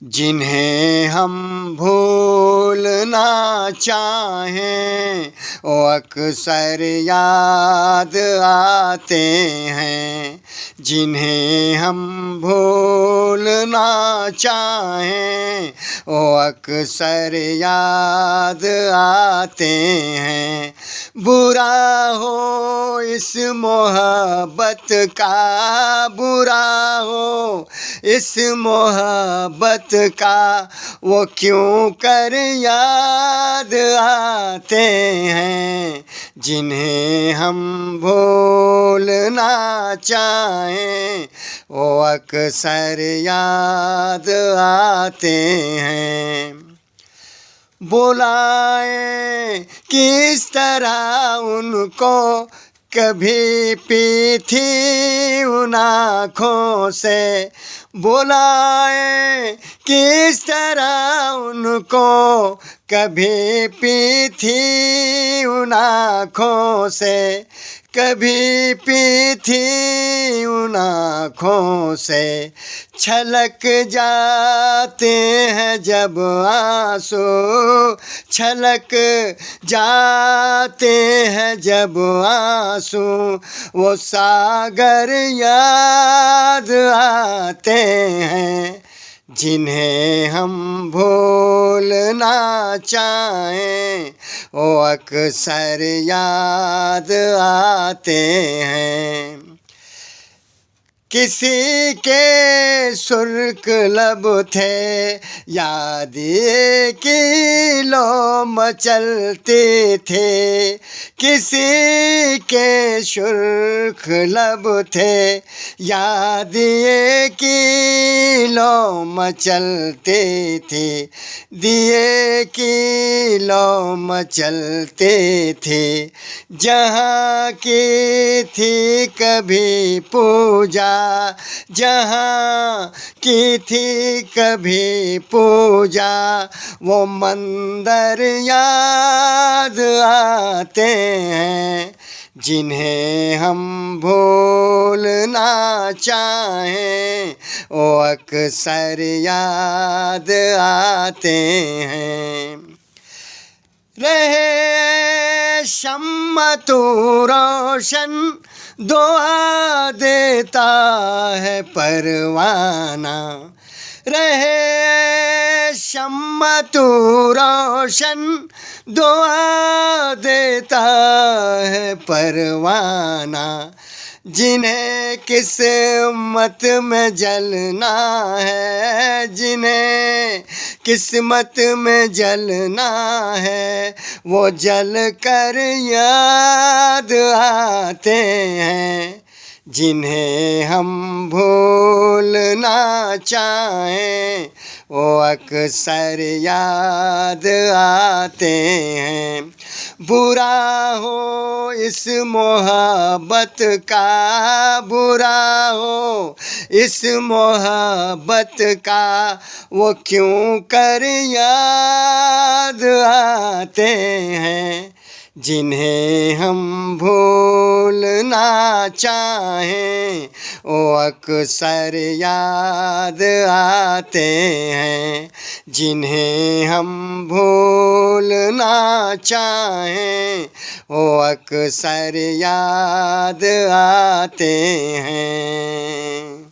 जिन्हें हम भूलना चाहें वो अक्सर याद आते हैं। जिन्हें हम भूलना चाहें वो अक्सर याद आते हैं। बुरा हो इस मोहब्बत का, बुरा हो इस मोहब्बत का, वो क्यों कर याद आते हैं। जिन्हें हम भूलना चाहें वो अक्सर याद आते हैं। बुलाएं किस तरह उनको, कभी पी थी उन आँखों से। बुलाएं किस तरह उनको, कभी पी थी उन आँखों से। कभी पी थी उन आँखों से। छलक जाते हैं जब आंसू, छलक जाते हैं जब आंसू, वो सागर याद आते हैं। जिन्हें हम भूलना चाहें वो अक्सर याद आते हैं। किसी के सुर्ख लब थे, याद की लो मचलते थे। किसी के सुर्ख लब थे, याद की लो मचलते थे। दिए की लो मचलते थे। जहाँ की थी कभी पूजा, जहाँ की थी कभी पूजा, वो मंदिर याद आते हैं। जिन्हें हम भूलना चाहें वो अक्सर याद आते हैं। रहे शम्मा तू रोशन, दुआ देता है परवाना। रहे शम्मा तू रोशन, दुआ देता है परवाना। जिन्हें किस्मत में जलना है, जिन्हें किस्मत में जलना है, वो जल कर याद आते हैं। जिन्हें हम भूलना चाहें वो अक्सर याद आते हैं। बुरा हो इस मोहब्बत का, बुरा हो इस मोहब्बत का, वो क्यों कर याद आते हैं। जिन्हें हम भूलना चाहें वो अक्सर याद आते हैं। जिन्हें हम भूलना चाहें वो अक्सर याद आते हैं।